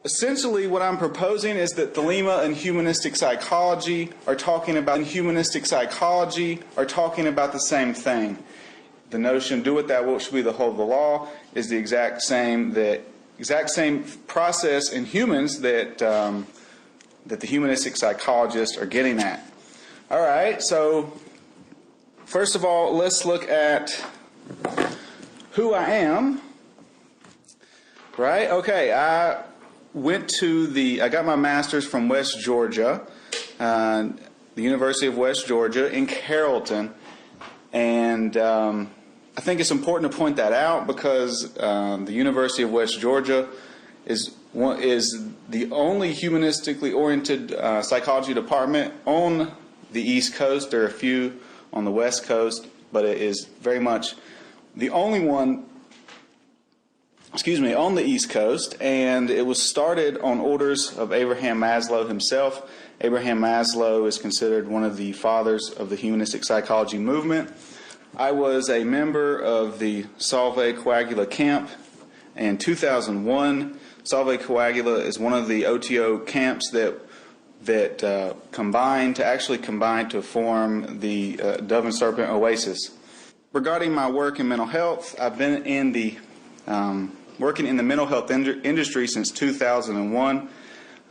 essentially what I'm proposing is that Thelema and humanistic psychology are talking about the same thing. The notion, do with that which should be the whole of the law, is the exact same process in humans that that the humanistic psychologists are getting at. All right, so first of all, let's look at who I am. Right? Okay, I got my master's from West Georgia, the University of West Georgia in Carrollton, and I think it's important to point that out because the University of West Georgia is the only humanistically oriented psychology department on the East Coast. There are a few on the West Coast, but it is very much the only one, on the East Coast, and it was started on orders of Abraham Maslow himself. Abraham Maslow is considered one of the fathers of the humanistic psychology movement. I was a member of the Salve Coagula camp in 2001. Salve Coagula is one of the OTO camps that combined to form the Dove and Serpent Oasis. Regarding my work in mental health, I've been in the working in the mental health industry since 2001.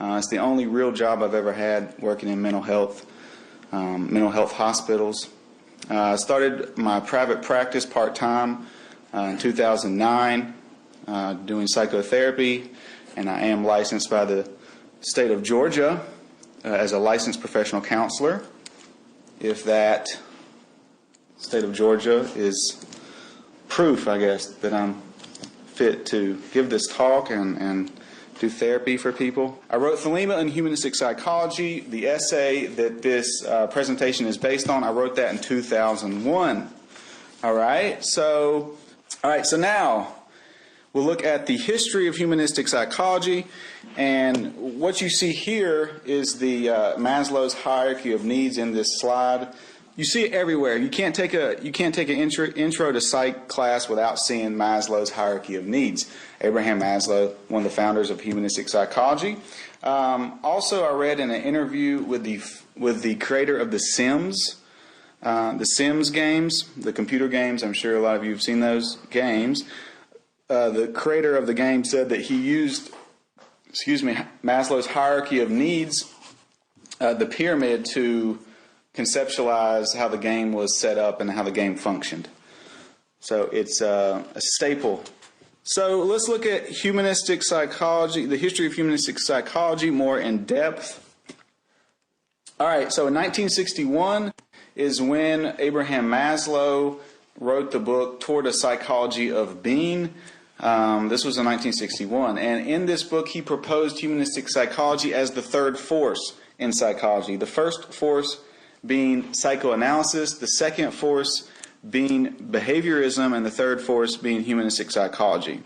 It's the only real job I've ever had, working in mental health hospitals. I started my private practice part-time in 2009 doing psychotherapy, and I am licensed by the state of Georgia as a licensed professional counselor. If that state of Georgia is proof, I guess, that I'm fit to give this talk and do therapy for people. I wrote Thelema and Humanistic Psychology. The essay that this presentation is based on, I wrote that in 2001. All right, so now we'll look at the history of humanistic psychology, and what you see here is the Maslow's hierarchy of needs in this slide. You see it everywhere. You can't take an intro to psych class without seeing Maslow's hierarchy of needs. Abraham Maslow, one of the founders of humanistic psychology. Also, I read in an interview with the creator of the Sims games, the computer games. I'm sure a lot of you have seen those games. The creator of the game said that he used, Maslow's hierarchy of needs, the pyramid, to conceptualize how the game was set up and how the game functioned. So it's a staple. So let's look at humanistic psychology, the history of humanistic psychology more in depth. All right, so in 1961 is when Abraham Maslow wrote the book Toward a Psychology of Being. This was in 1961, and in this book he proposed humanistic psychology as the third force in psychology. The first force being psychoanalysis, the second force being behaviorism, and the third force being humanistic psychology.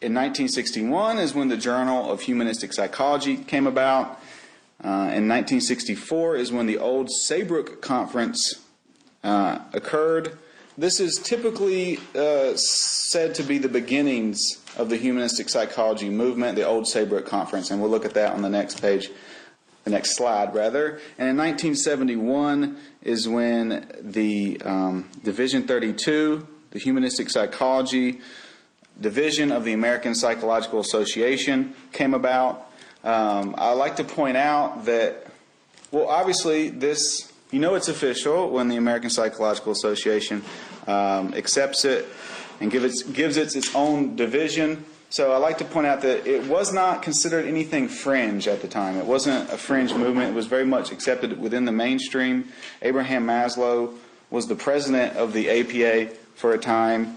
In 1961 is when the Journal of Humanistic Psychology came about. In 1964 is when the Old Saybrook Conference occurred. This is typically said to be the beginnings of the humanistic psychology movement, the Old Saybrook Conference, and we'll look at that on the next page. The next slide, rather. And in 1971 is when the Division 32, the Humanistic Psychology Division of the American Psychological Association, came about. I like to point out that, well, obviously this, it's official when the American Psychological Association accepts it and gives it its own division. So I like to point out that it was not considered anything fringe at the time. It wasn't a fringe movement. It was very much accepted within the mainstream. Abraham Maslow was the president of the APA for a time.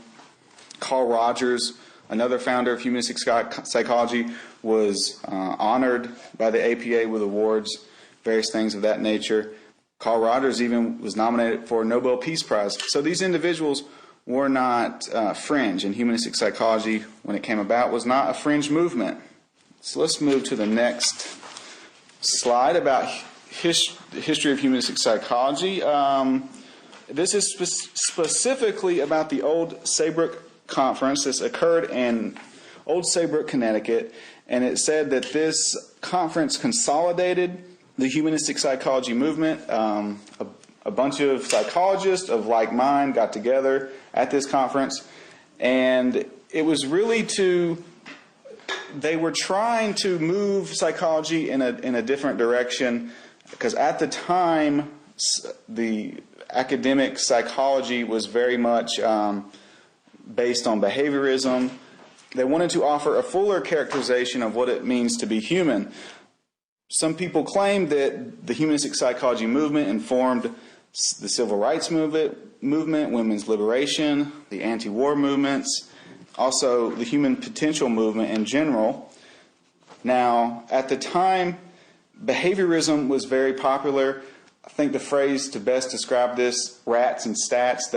Carl Rogers, another founder of humanistic psychology, was honored by the APA with awards, various things of that nature. Carl Rogers even was nominated for a Nobel Peace Prize. So these individuals were not fringe, and humanistic psychology, when it came about, was not a fringe movement. So let's move to the next slide about the history of humanistic psychology. This is specifically about the Old Saybrook Conference. This occurred in Old Saybrook, Connecticut, and it said that this conference consolidated the humanistic psychology movement. A bunch of psychologists of like mind got together at this conference, and it was really they were trying to move psychology in a different direction, because at the time the academic psychology was very much based on behaviorism. They wanted to offer a fuller characterization of what it means to be human. Some people claim that the humanistic psychology movement informed the civil rights movement, women's liberation, the anti-war movements, also the human potential movement in general. Now, at the time, behaviorism was very popular. I think the phrase to best describe this, rats and stats,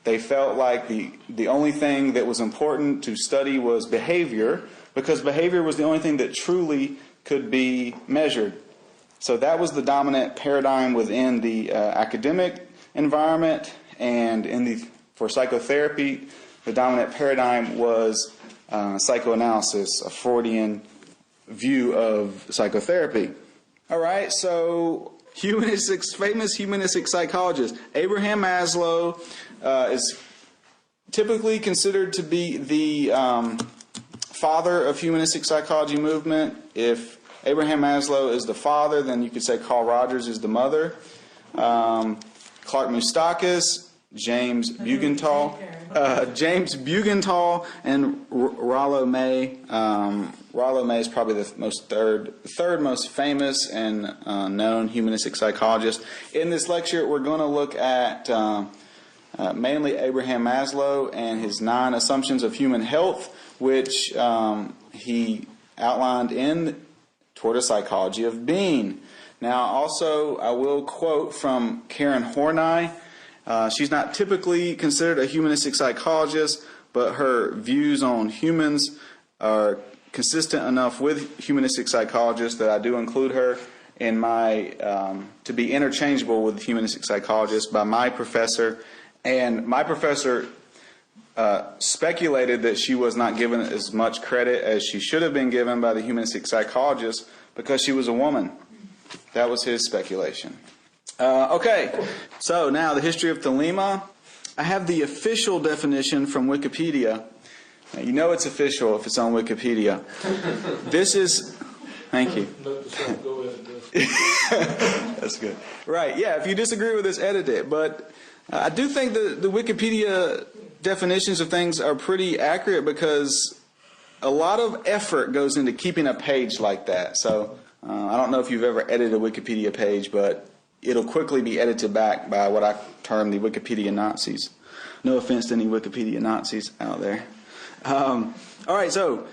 they felt like the only thing that was important to study was behavior, because behavior was the only thing that truly could be measured. So that was the dominant paradigm within the academic environment, and for psychotherapy, the dominant paradigm was psychoanalysis, a Freudian view of psychotherapy. All right, so famous humanistic psychologist Abraham Maslow is typically considered to be the father of humanistic psychology movement. If Abraham Maslow is the father, then you could say Carl Rogers is the mother. Clark Moustakis, James Bugental, and Rollo May. Rollo May is probably the third most famous and known humanistic psychologist. In this lecture, we're going to look at mainly Abraham Maslow and his 9 assumptions of human health, which he outlined in Toward a Psychology of Being. Now, also, I will quote from Karen Horney. She's not typically considered a humanistic psychologist, but her views on humans are consistent enough with humanistic psychologists that I do include her in my to be interchangeable with humanistic psychologists by my professor. And my professor speculated that she was not given as much credit as she should have been given by the humanistic psychologists because she was a woman. That was his speculation. Okay, so now the history of Thelema. I have the official definition from Wikipedia. Now, you know it's official if it's on Wikipedia. This is... Thank you. That's good. Right, yeah, if you disagree with this, edit it. But I do think that the Wikipedia definitions of things are pretty accurate, because a lot of effort goes into keeping a page like that. So I don't know if you've ever edited a Wikipedia page, but it'll quickly be edited back by what I term the Wikipedia Nazis. No offense to any Wikipedia Nazis out there. All right, so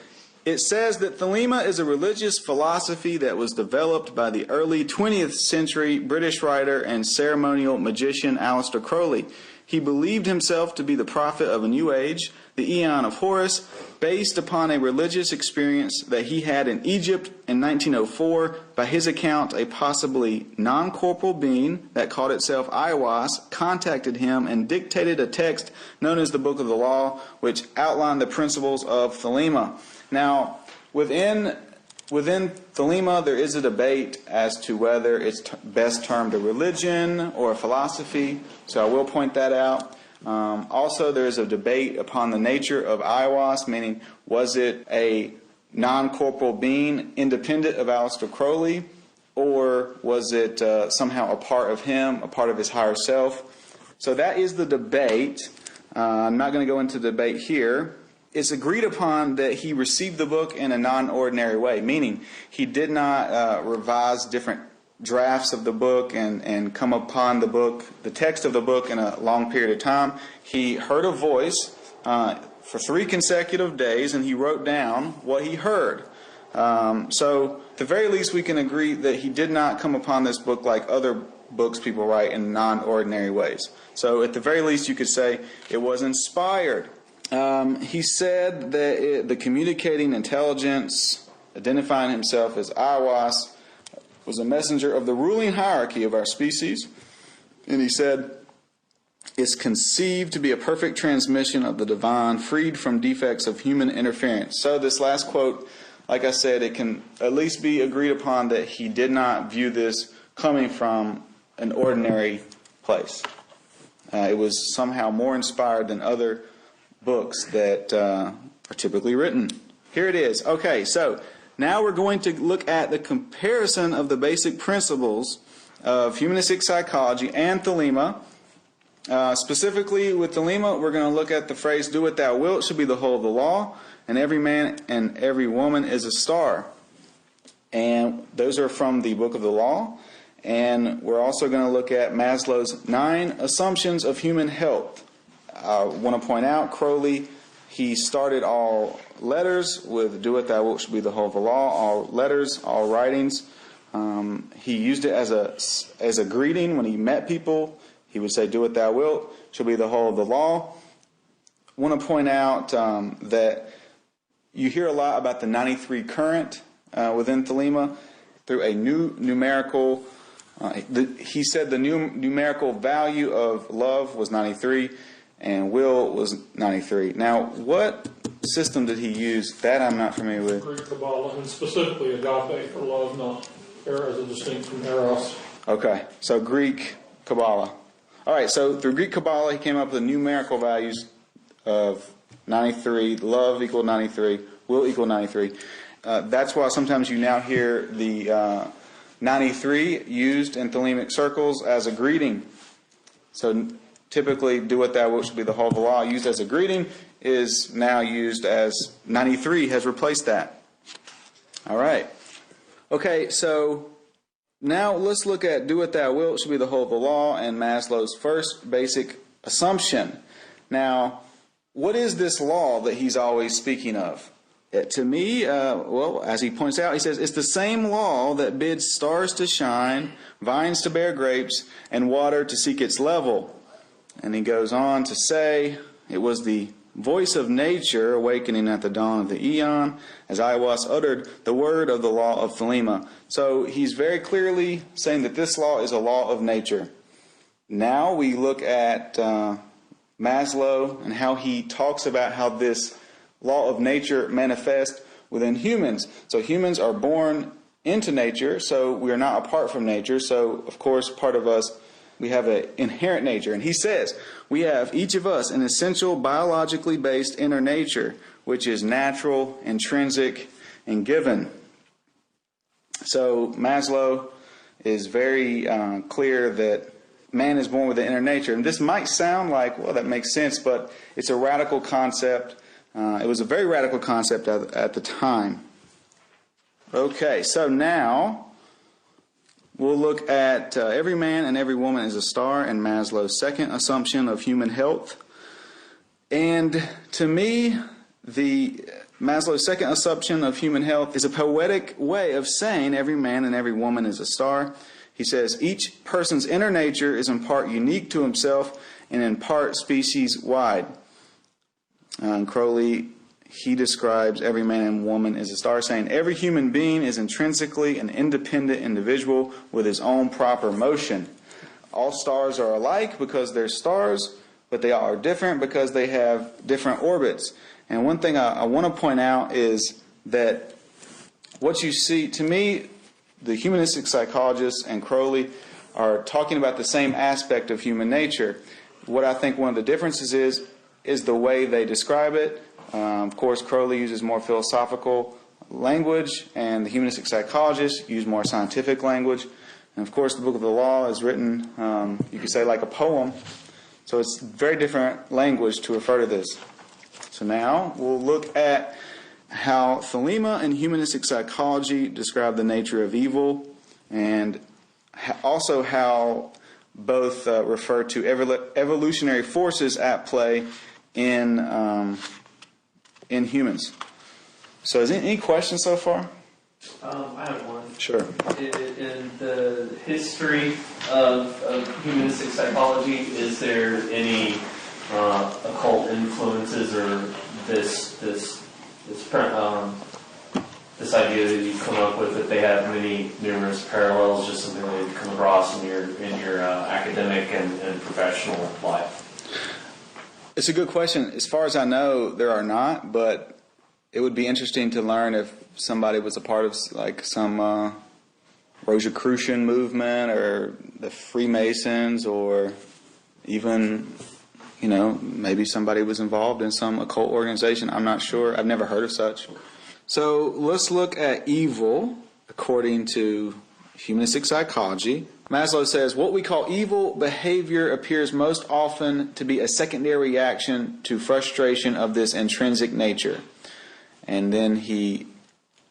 it says that Thelema is a religious philosophy that was developed by the early 20th century British writer and ceremonial magician Aleister Crowley. He believed himself to be the prophet of a new age, the Aeon of Horus, based upon a religious experience that he had in Egypt in 1904. By his account, a possibly non-corporal being that called itself Aiwass contacted him and dictated a text known as the Book of the Law, which outlined the principles of Thelema. Now, within Thelema, there is a debate as to whether it's best termed a religion or a philosophy, so I will point that out. Also, there is a debate upon the nature of Aiwass, meaning was it a non-corporal being independent of Aleister Crowley, or was it somehow a part of him, a part of his higher self? So that is the debate. I'm not going to go into the debate here. It's agreed upon that he received the book in a non-ordinary way, meaning he did not revise different drafts of the book and come upon the text of the book in a long period of time. He heard a voice for 3 consecutive days, and he wrote down what he heard. So at the very least, we can agree that he did not come upon this book like other books people write in non-ordinary ways. So at the very least, you could say it was inspired. He said that the communicating intelligence, identifying himself as Aiwass, was a messenger of the ruling hierarchy of our species. And he said, it's conceived to be a perfect transmission of the divine, freed from defects of human interference. So this last quote like I said, it can at least be agreed upon that he did not view this coming from an ordinary place. It was somehow more inspired than other books that are typically written. Here it is. Okay, so now we're going to look at the comparison of the basic principles of humanistic psychology and Thelema. Specifically with Thelema, we're going to look at the phrase, do what thou wilt should be the whole of the law, and every man and every woman is a star. And those are from the Book of the Law. And we're also going to look at Maslow's 9 assumptions of human health. I want to point out, Crowley, he started all letters with do what thou wilt should be the whole of the law, all letters, all writings. He used it as a greeting when he met people. He would say, do what thou wilt shall be the whole of the law. I want to point out that you hear a lot about the 93 current within Thelema through a new numerical. He said the new numerical value of love was 93 and will was 93. Now, what system did he use? That I'm not familiar with. Greek Kabbalah, and specifically agape for love, not as a distinct from eros. Okay, so Greek Kabbalah. All right, so through Greek Kabbalah, he came up with the numerical values of 93, love equal 93, will equal 93. That's why sometimes you now hear the 93 used in Thelemic circles as a greeting. So typically, do what thou wilt should be the whole of the law, used as a greeting, is now used as 93 has replaced that. All right. Okay, so now let's look at do what thou wilt should be the whole of the law and Maslow's first basic assumption. Now, what is this law that he's always speaking of? To me, well, as he points out, he says, it's the same law that bids stars to shine, vines to bear grapes, and water to seek its level. And he goes on to say, it was the voice of nature awakening at the dawn of the eon, as Aiwass uttered the word of the law of Thelema. So he's very clearly saying that this law is a law of nature. Now we look at Maslow and how he talks about how this law of nature manifests within humans. So humans are born into nature, so we are not apart from nature. So, of course, part of us, we have an inherent nature. And he says, we have, each of us, an essential biologically based inner nature, which is natural, intrinsic, and given. So Maslow is very clear that man is born with an inner nature. And this might sound like, well, that makes sense, but it's a radical concept. It was a very radical concept at the time. Okay, so now we'll look at every man and every woman is a star and Maslow's second assumption of human health. And to me, Maslow's second assumption of human health is a poetic way of saying every man and every woman is a star. He says each person's inner nature is in part unique to himself and in part species-wide. Crowley, he describes every man and woman as a star, saying every human being is intrinsically an independent individual with his own proper motion. All stars are alike because they're stars, but they are different because they have different orbits. And one thing I want to point out is that what you see, to me, the humanistic psychologists and Crowley are talking about the same aspect of human nature. What I think one of the differences is the way they describe it. Of course, Crowley uses more philosophical language, and the humanistic psychologists use more scientific language. And of course, the Book of the Law is written, you could say, like a poem. So it's very different language to refer to this. So now we'll look at how Thelema and humanistic psychology describe the nature of evil, and also how both refer to evolutionary forces at play in humans. So is there any questions so far? I have one. Sure. In the history of humanistic psychology, is there any occult influences or this idea that you come up with that they have numerous parallels, just something that you come across in your academic and professional life? It's a good question. As far as I know, there are not, but it would be interesting to learn if somebody was a part of like some Rosicrucian movement or the Freemasons, or even, maybe somebody was involved in some occult organization. I'm not sure. I've never heard of such. So let's look at evil according to humanistic psychology. Maslow says, what we call evil behavior appears most often to be a secondary reaction to frustration of this intrinsic nature. And then he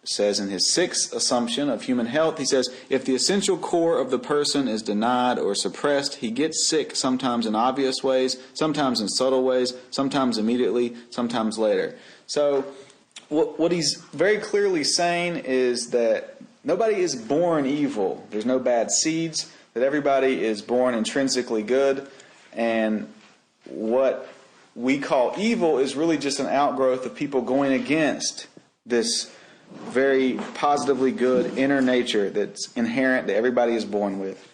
says in his sixth assumption of human health, he says, if the essential core of the person is denied or suppressed, he gets sick sometimes in obvious ways, sometimes in subtle ways, sometimes immediately, sometimes later. So what he's very clearly saying is that nobody is born evil. There's no bad seeds, that everybody is born intrinsically good, and what we call evil is really just an outgrowth of people going against this very positively good inner nature that's inherent, that everybody is born with.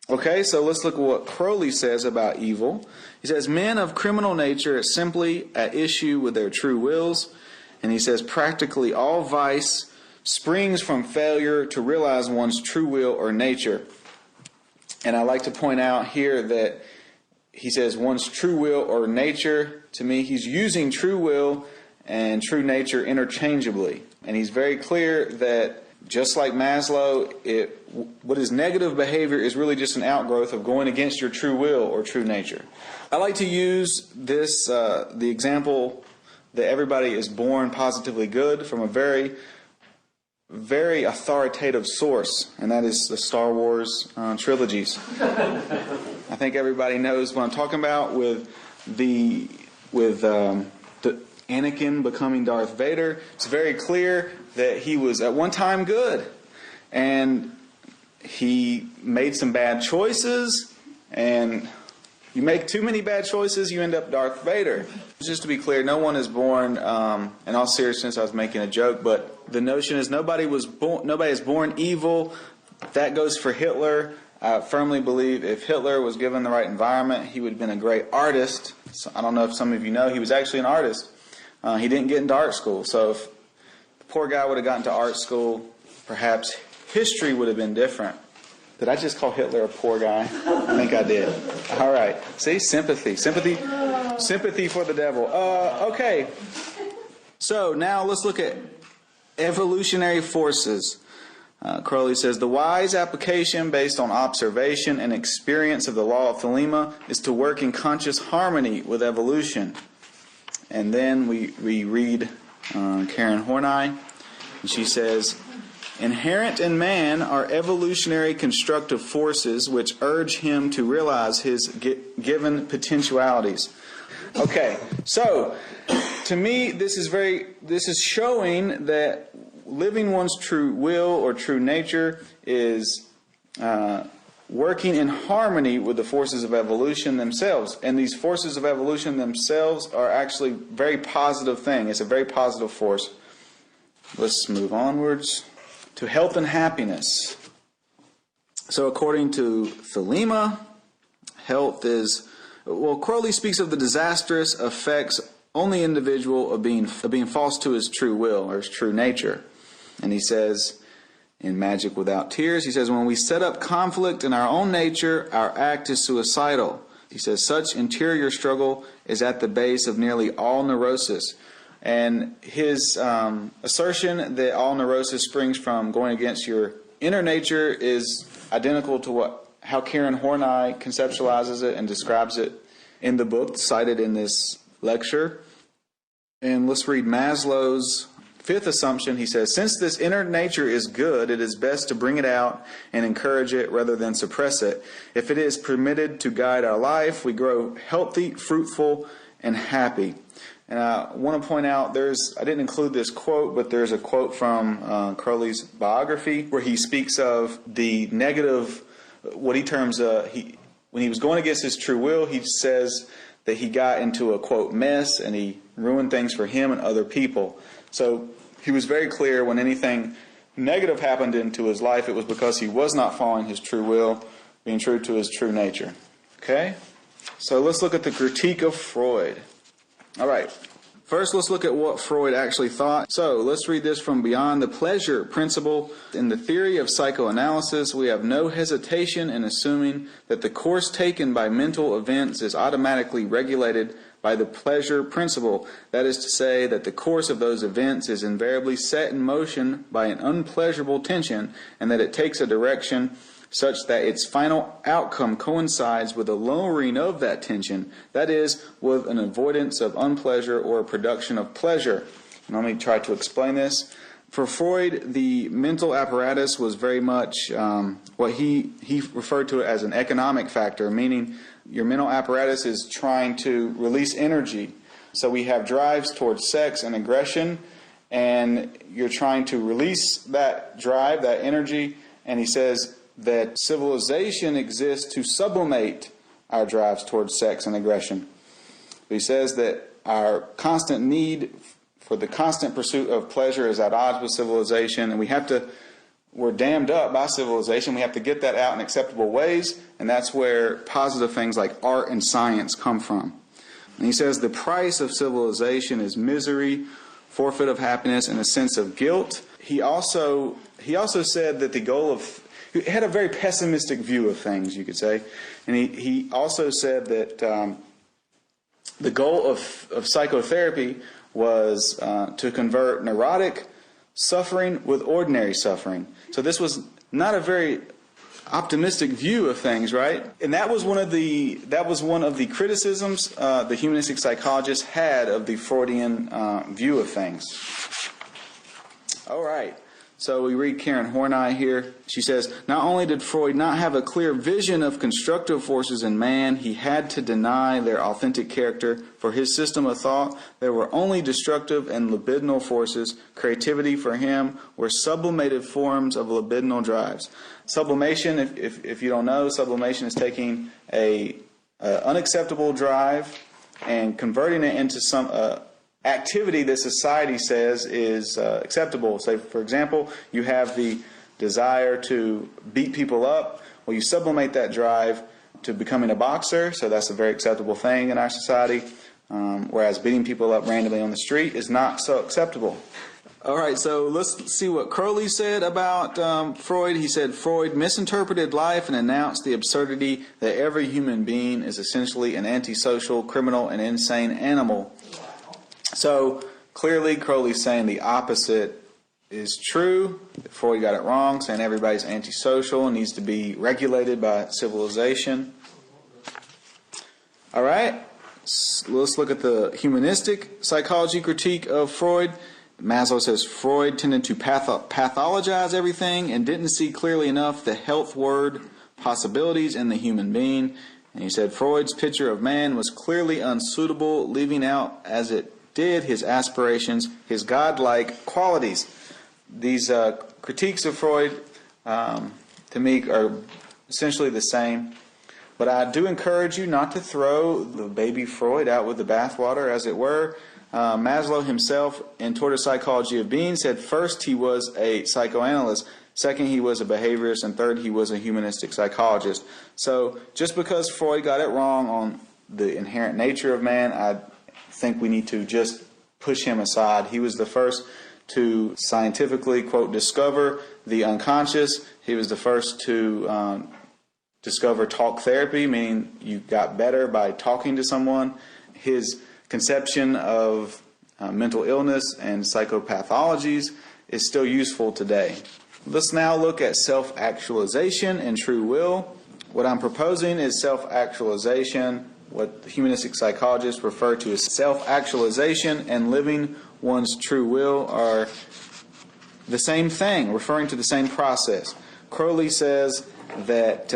Okay, so let's look at what Crowley says about evil. He says, men of criminal nature are simply at issue with their true wills, and he says practically all vice springs from failure to realize one's true will or nature. And I like to point out here that he says one's true will or nature. To me, he's using true will and true nature interchangeably. And he's very clear that, just like Maslow, what is negative behavior is really just an outgrowth of going against your true will or true nature. I like to use this, the example that everybody is born positively good, from a very, very authoritative source, and that is the Star Wars trilogies. I think everybody knows what I'm talking about with the Anakin becoming Darth Vader. It's very clear that he was at one time good, and he made some bad choices, and you make too many bad choices, you end up Darth Vader. Just to be clear, no one is born, in all seriousness, I was making a joke, but the notion is nobody is born evil. That goes for Hitler. I firmly believe if Hitler was given the right environment, he would have been a great artist. So I don't know if some of you know, he was actually an artist. He didn't get into art school, so if the poor guy would have gotten to art school, perhaps history would have been different. Did I just call Hitler a poor guy? I think I did. All right. See, sympathy for the devil. Okay. So now let's look at evolutionary forces. Crowley says, the wise application based on observation and experience of the law of Thelema is to work in conscious harmony with evolution. And then we read Karen Horney, and she says, inherent in man are evolutionary constructive forces which urge him to realize his given potentialities. Okay, so to me this is showing that living one's true will or true nature is working in harmony with the forces of evolution themselves. And these forces of evolution themselves are actually a very positive thing. It's a very positive force. Let's move onwards to health and happiness. So according to Thelema, health is, Crowley speaks of the disastrous effects on the individual of being false to his true will or his true nature. And he says, in Magic Without Tears, he says, when we set up conflict in our own nature, our act is suicidal. He says, such interior struggle is at the base of nearly all neurosis. And his assertion that all neurosis springs from going against your inner nature is identical to how Karen Horney conceptualizes it and describes it in the book cited in this lecture. And let's read Maslow's fifth assumption. He says, since this inner nature is good, it is best to bring it out and encourage it rather than suppress it. If it is permitted to guide our life, we grow healthy, fruitful, and happy. And I want to point out, I didn't include this quote, but there's a quote from Crowley's biography where he speaks of the negative, what he terms, when he was going against his true will, he says that he got into a, quote, mess, and he ruined things for him and other people. So he was very clear when anything negative happened into his life, it was because he was not following his true will, being true to his true nature. Okay? So let's look at the critique of Freud. All right. First, let's look at what Freud actually thought. So, let's read this from Beyond the Pleasure Principle. In the theory of psychoanalysis, we have no hesitation in assuming that the course taken by mental events is automatically regulated by the pleasure principle. That is to say, that the course of those events is invariably set in motion by an unpleasurable tension, and that it takes a direction such that its final outcome coincides with a lowering of that tension, that is, with an avoidance of unpleasure or a production of pleasure. And let me try to explain this. For Freud, the mental apparatus was very much what he referred to it as an economic factor, meaning your mental apparatus is trying to release energy. So we have drives towards sex and aggression, and you're trying to release that drive, that energy, and he says that civilization exists to sublimate our drives towards sex and aggression. He says that our constant need for the constant pursuit of pleasure is at odds with civilization, and we're dammed up by civilization. We have to get that out in acceptable ways, and that's where positive things like art and science come from. And he says the price of civilization is misery, forfeit of happiness, and a sense of guilt. He also said that the goal of he had a very pessimistic view of things, you could say. And he also said that the goal of psychotherapy was to convert neurotic suffering with ordinary suffering. So this was not a very optimistic view of things, right? And that was one of the criticisms the humanistic psychologists had of the Freudian view of things. All right. So we read Karen Horney here. She says, not only did Freud not have a clear vision of constructive forces in man, he had to deny their authentic character. For his system of thought, there were only destructive and libidinal forces. Creativity for him were sublimated forms of libidinal drives. Sublimation, if you don't know, sublimation is taking a unacceptable drive and converting it into some activity that society says is acceptable. Say, for example, you have the desire to beat people up. Well, you sublimate that drive to becoming a boxer, so that's a very acceptable thing in our society, whereas beating people up randomly on the street is not so acceptable. All right, so let's see what Crowley said about Freud. He said, Freud misinterpreted life and announced the absurdity that every human being is essentially an antisocial, criminal, and insane animal. So clearly Crowley's saying the opposite is true. Freud got it wrong, saying everybody's antisocial and needs to be regulated by civilization. All right, let's look at the humanistic psychology critique of Freud. Maslow says Freud tended to pathologize everything and didn't see clearly enough the healthward possibilities in the human being. And he said Freud's picture of man was clearly unsuitable, leaving out as it did his aspirations, his godlike qualities. These critiques of Freud, to me, are essentially the same. But I do encourage you not to throw the baby Freud out with the bathwater, as it were. Maslow himself, in Toward a Psychology of Being, said first he was a psychoanalyst, second he was a behaviorist, and third he was a humanistic psychologist. So just because Freud got it wrong on the inherent nature of man, I think we need to just push him aside. He was the first to scientifically, quote, discover the unconscious. He was the first to discover talk therapy, meaning you got better by talking to someone. His conception of mental illness and psychopathologies is still useful today. Let's now look at self-actualization and true will. What I'm proposing is self-actualization, what humanistic psychologists refer to as self-actualization, and living one's true will are the same thing, referring to the same process. Crowley says that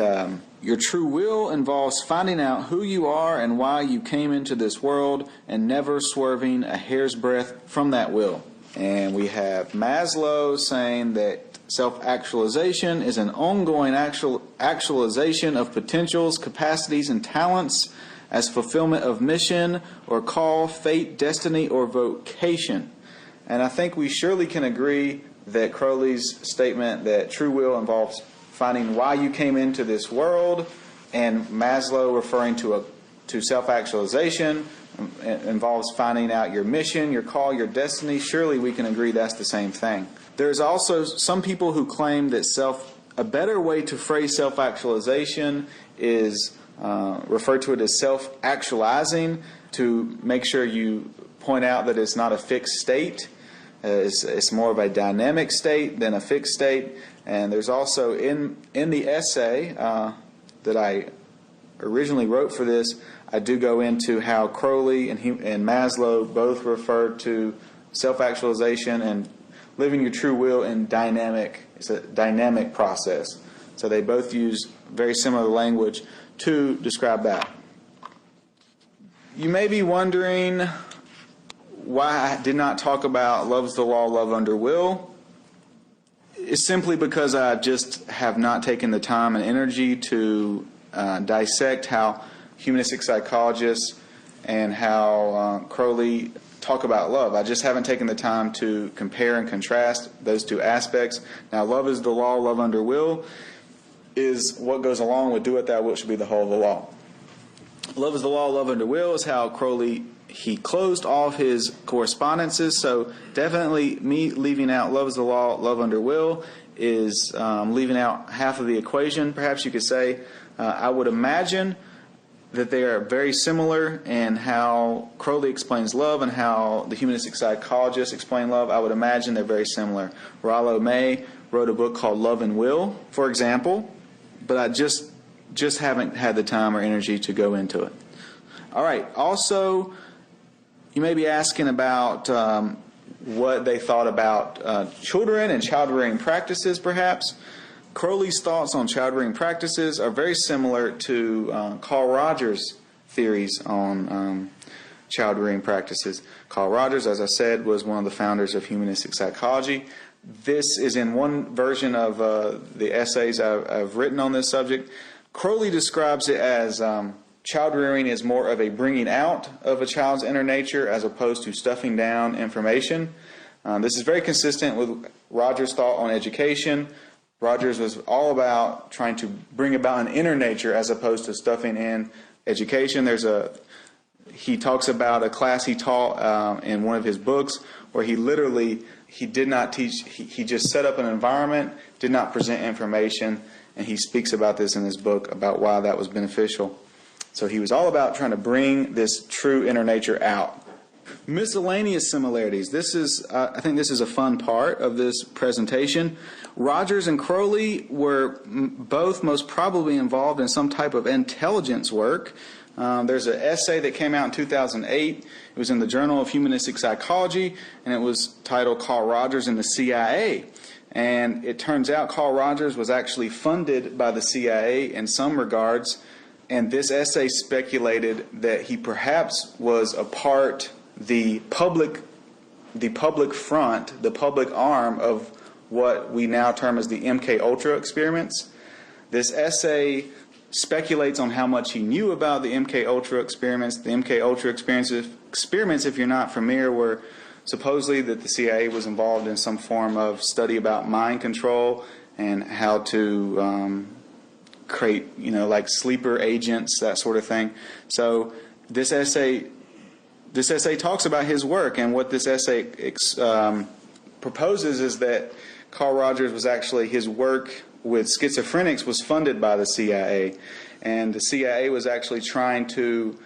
your true will involves finding out who you are and why you came into this world and never swerving a hair's breadth from that will. And we have Maslow saying that self-actualization is an ongoing actualization of potentials, capacities, and talents as fulfillment of mission or call, fate, destiny, or vocation. And I think we surely can agree that Crowley's statement that true will involves finding why you came into this world, and Maslow referring to self-actualization involves finding out your mission, your call, your destiny. Surely we can agree that's the same thing. There's also some people who claim that a better way to phrase self-actualization is refer to it as self-actualizing, to make sure you point out that it's not a fixed state. It's more of a dynamic state than a fixed state. And there's also in the essay that I originally wrote for this, I do go into how Crowley and Maslow both refer to self-actualization and living your true will in dynamic. It's a dynamic process. So they both use very similar language to describe that. You may be wondering why I did not talk about love is the law, love under will. It's simply because I just have not taken the time and energy to dissect how humanistic psychologists and how Crowley talk about love. I just haven't taken the time to compare and contrast those two aspects. Now, love is the law, love under will is what goes along with do what thou wilt should be the whole of the law. Love is the law, love under will is how Crowley, he closed all of his correspondences. So definitely me leaving out love is the law, love under will is leaving out half of the equation. Perhaps you could say I would imagine that they are very similar in how Crowley explains love and how the humanistic psychologists explain love. I would imagine they're very similar. Rollo May wrote a book called Love and Will, for example, but I just haven't had the time or energy to go into it. All right. Also, you may be asking about what they thought about children and child-rearing practices, perhaps. Crowley's thoughts on child-rearing practices are very similar to Carl Rogers' theories on child-rearing practices. Carl Rogers, as I said, was one of the founders of humanistic psychology. This is in one version of the essays I've written on this subject. Crowley describes it as child-rearing is more of a bringing out of a child's inner nature as opposed to stuffing down information. This is very consistent with Rogers' thought on education. Rogers was all about trying to bring about an inner nature as opposed to stuffing in education. He talks about a class he taught in one of his books where he did not teach, he just set up an environment, did not present information, and he speaks about this in his book about why that was beneficial. So he was all about trying to bring this true inner nature out. Miscellaneous similarities. I think this is a fun part of this presentation. Rogers and Crowley were both most probably involved in some type of intelligence work. There's an essay that came out in 2008. It was in the Journal of Humanistic Psychology, and it was titled Carl Rogers and the CIA. And it turns out Carl Rogers was actually funded by the CIA in some regards, and this essay speculated that he perhaps was a part, the public front, the public arm of what we now term as the MK Ultra experiments. This essay speculates on how much he knew about the MK Ultra experiments. The MK Ultra experiments, if you're not familiar, were supposedly that the CIA was involved in some form of study about mind control and how to create, like sleeper agents, that sort of thing. So this essay talks about his work, and what this essay proposes is that Carl Rogers was actually, his work with schizophrenics was funded by the CIA, and the CIA was actually trying to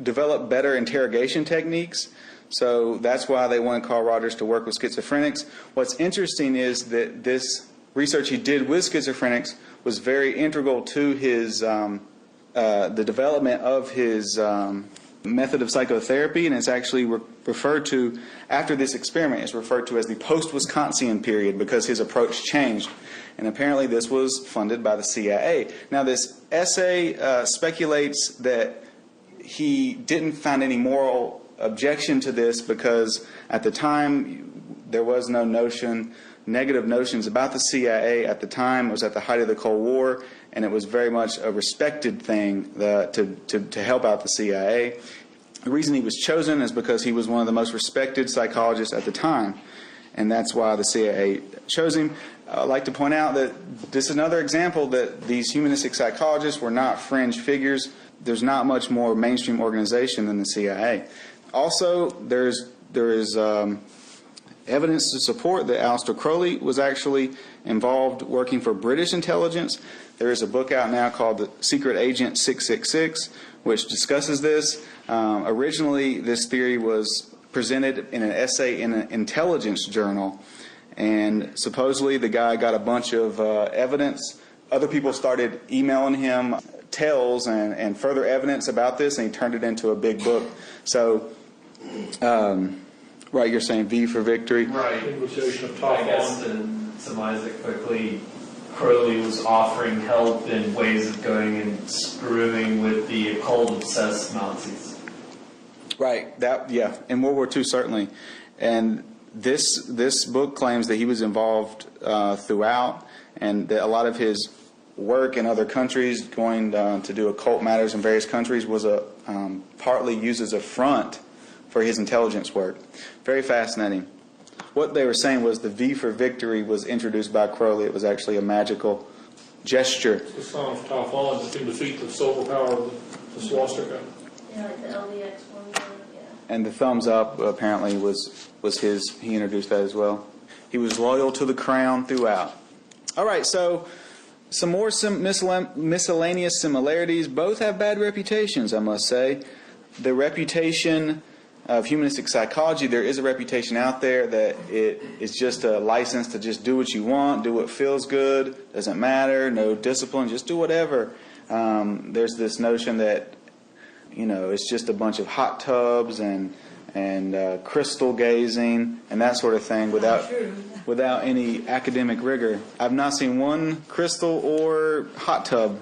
develop better interrogation techniques. So that's why they wanted Carl Rogers to work with schizophrenics. What's interesting is that this research he did with schizophrenics was very integral to his the development of his method of psychotherapy, and it's actually referred to, after this experiment, it's referred to as the post-Wisconsin period because his approach changed. And apparently this was funded by the CIA. Now this essay speculates that he didn't find any moral objection to this because at the time there was no negative notions about the CIA at the time. It was at the height of the Cold War, and it was very much a respected thing to help out the CIA. The reason he was chosen is because he was one of the most respected psychologists at the time, and that's why the CIA chose him. I'd like to point out that this is another example that these humanistic psychologists were not fringe figures. there's not much more mainstream organization than the CIA. Also, there is evidence to support that Aleister Crowley was actually involved working for British intelligence. There is a book out now called The Secret Agent 666, which discusses this. Originally, this theory was presented in an essay in an intelligence journal, and supposedly the guy got a bunch of evidence. Other people started emailing him tales and further evidence about this, and he turned it into a big book. So, right, you're saying V for victory? Right. Invitation of top I guess to surmise it quickly, Crowley was offering help in ways of going and screwing with the occult-obsessed Nazis. Right. That, yeah. In World War II, certainly. And this book claims that he was involved throughout, and that a lot of his work in other countries, going to do occult matters in various countries, was partly used as a front for his intelligence work. Very fascinating. What they were saying was the V for victory was introduced by Crowley. It was actually a magical gesture. It's the sign of Typhon that can defeat the silver power of the swastika. Yeah, like the LDX one. Yeah. And the thumbs up apparently was his. He introduced that as well. He was loyal to the crown throughout. All right, so some more miscellaneous similarities. Both have bad reputations, I must say. The reputation of humanistic psychology, there is a reputation out there that it is just a license to just do what you want, do what feels good, doesn't matter, no discipline, just do whatever. There's this notion that, it's just a bunch of hot tubs and crystal gazing and that sort of thing without any academic rigor. I've not seen one crystal or hot tub.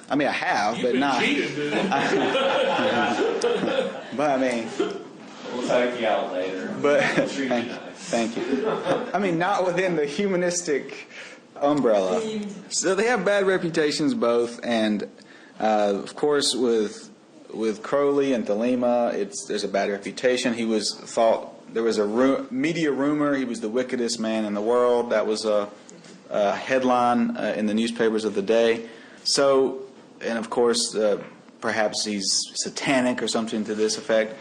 I mean, I have, but not. Cheated, dude. But I mean, We'll take you out later. but Treat you nice. thank you. I mean, not within the humanistic umbrella. So they have bad reputations, both, and of course, with Crowley and Thelema, there's a bad reputation. He was thought, there was a media rumor he was the wickedest man in the world. That was a headline in the newspapers of the day. So, and of course, perhaps he's satanic or something to this effect.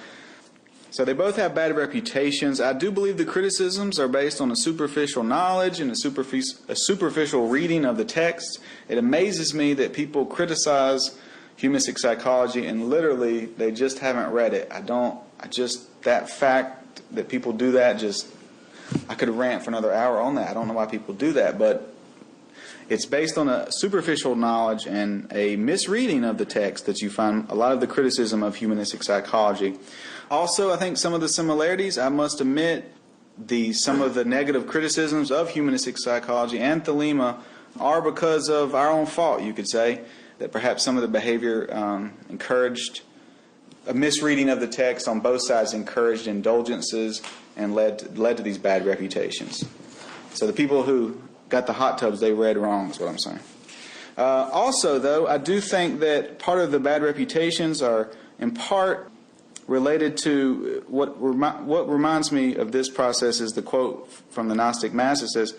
So they both have bad reputations. I do believe the criticisms are based on a superficial knowledge and a superficial reading of the text. It amazes me that people criticize humanistic psychology and literally they just haven't read it. That fact that people do that, I could rant for another hour on that. I don't know why people do that, but it's based on a superficial knowledge and a misreading of the text that you find a lot of the criticism of humanistic psychology. Also, I think some of the similarities, I must admit, some of the negative criticisms of humanistic psychology and Thelema are because of our own fault, you could say, that perhaps some of the behavior encouraged a misreading of the text on both sides, encouraged indulgences and led to these bad reputations. So the people who got the hot tubs, they read wrong, is what I'm saying. Also, though, I do think that part of the bad reputations are in part related to what reminds me of this process is the quote from the Gnostic Mass. It says,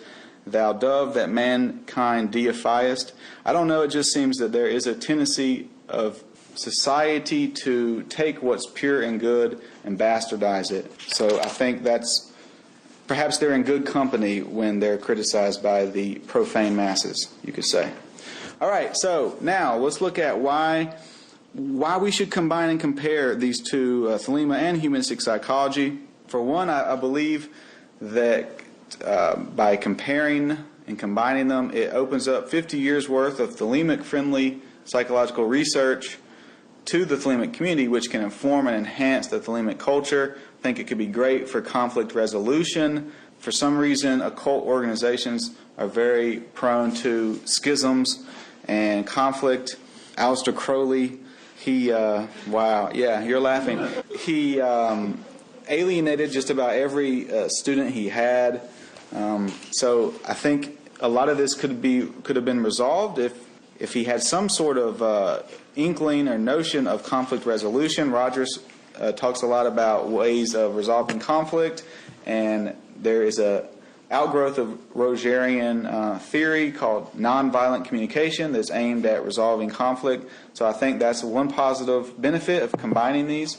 "Thou dove that mankind deifiest." I don't know, it just seems that there is a tendency of society to take what's pure and good and bastardize it. So I think perhaps they're in good company when they're criticized by the profane masses, you could say. All right, so now let's look at why we should combine and compare these two, Thelema and humanistic psychology. For one, I believe that by comparing and combining them, it opens up 50 years worth of Thelemic-friendly psychological research to the Thelemic community, which can inform and enhance the Thelemic culture. I think it could be great for conflict resolution. For some reason, occult organizations are very prone to schisms and conflict. Aleister Crowley, wow, yeah, you're laughing. He alienated just about every student he had. So I think a lot of this could have been resolved if he had some sort of inkling or notion of conflict resolution. Rogers talks a lot about ways of resolving conflict, and there is a outgrowth of Rogerian theory called nonviolent communication that's aimed at resolving conflict. So I think that's one positive benefit of combining these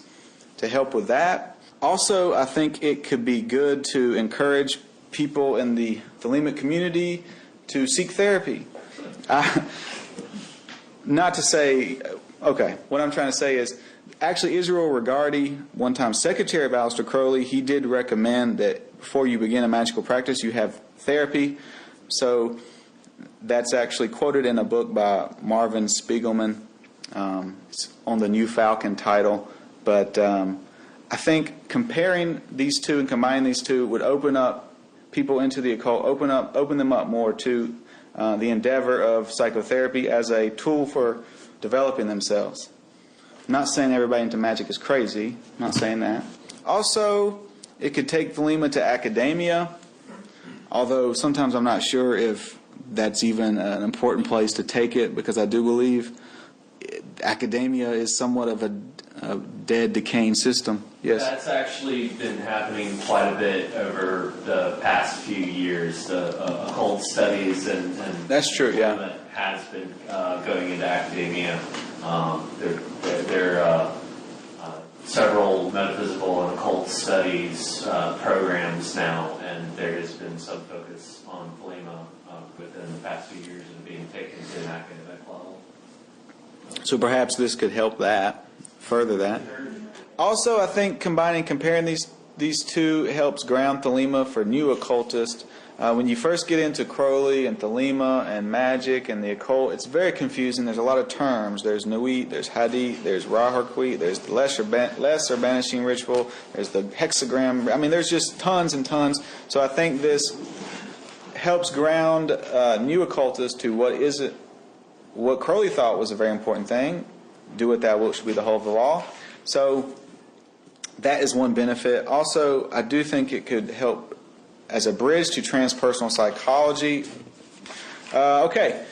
to help with that. Also, I think it could be good to encourage people in the Thelemic community to seek therapy. Not to say, okay, what I'm trying to say is, actually Israel Regardie, one time secretary of Aleister Crowley, he did recommend that before you begin a magical practice, you have therapy. So that's actually quoted in a book by Marvin Spiegelman. It's on the New Falcon title. But I think comparing these two and combining these two would open up people into the occult, open them up more to the endeavor of psychotherapy as a tool for developing themselves. I'm not saying everybody into magic is crazy. I'm not saying that. Also, it could take Thelema to academia, although sometimes I'm not sure if that's even an important place to take it, because I do believe academia is somewhat of a dead, decaying system. Yes? That's actually been happening quite a bit over the past few years. The occult studies and that's true, yeah. Has been going into academia. There are several metaphysical and occult studies programs now, and there has been some focus on Thelema within the past few years and being taken to an academic level. So perhaps this could help that, further that. Also, I think comparing these two helps ground Thelema for new occultists. When you first get into Crowley and Thelema and magic and the occult, it's very confusing. There's a lot of terms. There's Nuit, there's Hadith, there's Raharquit, there's the lesser banishing ritual, there's the hexagram. I mean, there's just tons and tons. So I think this helps ground new occultists to what Crowley thought was a very important thing. Do what thou wilt should be the whole of the law. So that is one benefit. Also, I do think it could help as a bridge to transpersonal psychology. Okay.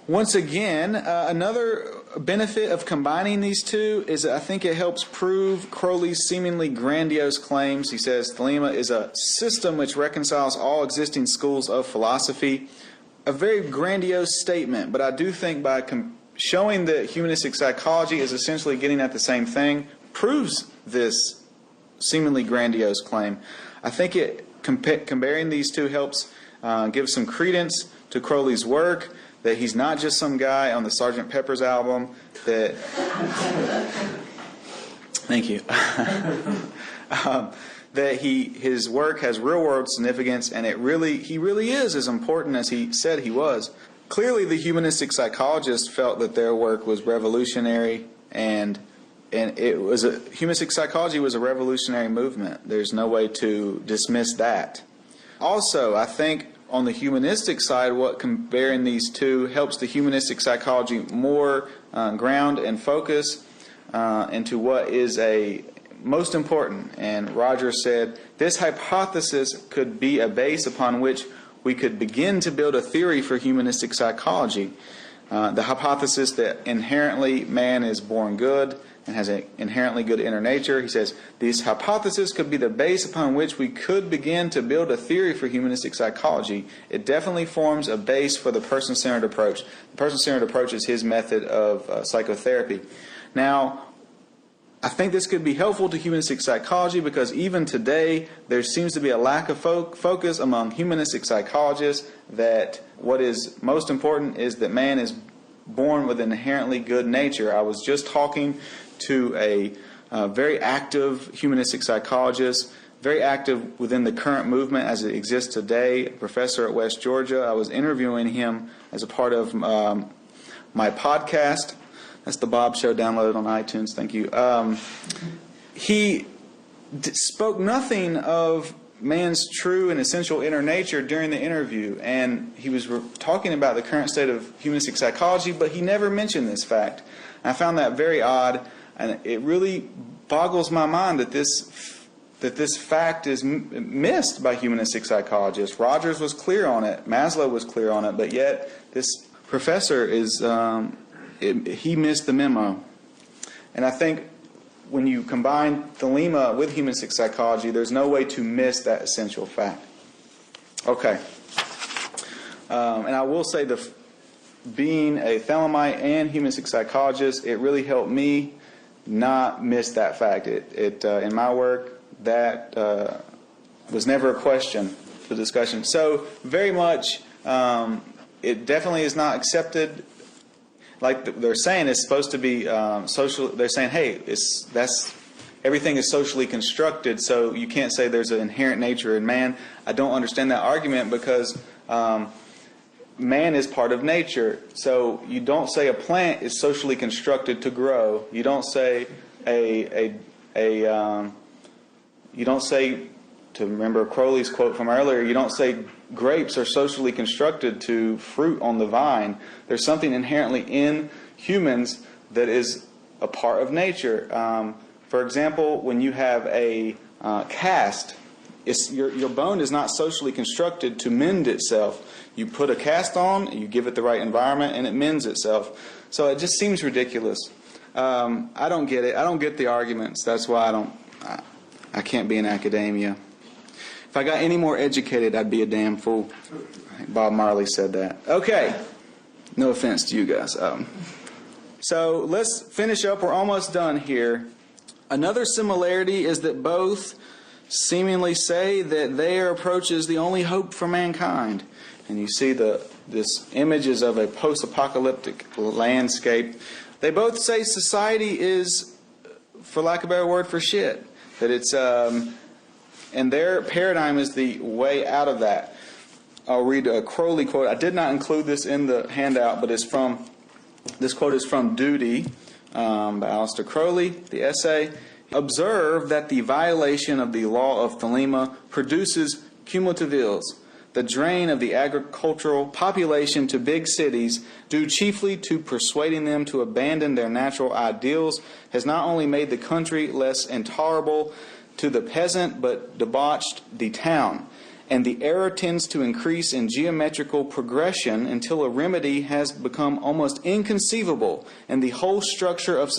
Once again, another benefit of combining these two is that I think it helps prove Crowley's seemingly grandiose claims. He says Thelema is a system which reconciles all existing schools of philosophy. A very grandiose statement, but I do think by showing that humanistic psychology is essentially getting at the same thing proves this seemingly grandiose claim. I think comparing these two helps give some credence to Crowley's work, that he's not just some guy on the Sgt. Pepper's album, that thank you, that his work has real-world significance, and he really is as important as he said he was. Clearly, the humanistic psychologists felt that their work was revolutionary, and humanistic psychology was a revolutionary movement. There's no way to dismiss that. Also, I think on the humanistic side, what comparing these two helps the humanistic psychology more ground and focus into what is most important. And Roger said, this hypothesis could be a base upon which we could begin to build a theory for humanistic psychology. The hypothesis that inherently man is born good and has an inherently good inner nature. He says, this hypothesis could be the base upon which we could begin to build a theory for humanistic psychology. It definitely forms a base for the person-centered approach. The person-centered approach is his method of psychotherapy. Now, I think this could be helpful to humanistic psychology because even today there seems to be a lack of focus among humanistic psychologists that what is most important is that man is born with an inherently good nature. I was just talking to a very active humanistic psychologist, very active within the current movement as it exists today, a professor at West Georgia. I was interviewing him as a part of my podcast. That's the Bob Show, downloaded on iTunes. Thank you. He spoke nothing of man's true and essential inner nature during the interview, and he was talking about the current state of humanistic psychology, but he never mentioned this fact. And I found that very odd, and it really boggles my mind that this fact is missed by humanistic psychologists. Rogers was clear on it, Maslow was clear on it, but yet this professor he missed the memo. And I think when you combine Thelema with humanistic psychology, there's no way to miss that essential fact. Okay. And I will say being a Thelemite and humanistic psychologist, it really helped me not miss that fact. In my work, that was never a question, the discussion. So very much, it definitely is not accepted. Like they're saying, it's supposed to be social. They're saying, hey, everything is socially constructed, so you can't say there's an inherent nature in man. I don't understand that argument because man is part of nature. So you don't say a plant is socially constructed to grow. You don't say you don't say, to remember Crowley's quote from earlier, you don't say grapes are socially constructed to fruit on the vine. There's something inherently in humans that is a part of nature. For example, when you have a cast, your bone is not socially constructed to mend itself. You put a cast on, you give it the right environment, and it mends itself. So it just seems ridiculous. I don't get it. I don't get the arguments. That's why I can't be in academia. If I got any more educated, I'd be a damn fool. I think Bob Marley said that. Okay. No offense to you guys. So let's finish up. We're almost done here. Another similarity is that both seemingly say that their approach is the only hope for mankind. And you see this images of a post-apocalyptic landscape. They both say society is, for lack of a better word, for shit. That it's, and their paradigm is the way out of that. I'll read a Crowley quote. I did not include this in the handout, but this quote is from Duty by Aleister Crowley, the essay. Observe that the violation of the law of Thelema produces cumulative ills. The drain of the agricultural population to big cities, due chiefly to persuading them to abandon their natural ideals, has not only made the country less intolerable to the peasant, but debauched the town. And the error tends to increase in geometrical progression until a remedy has become almost inconceivable, and the whole structure of society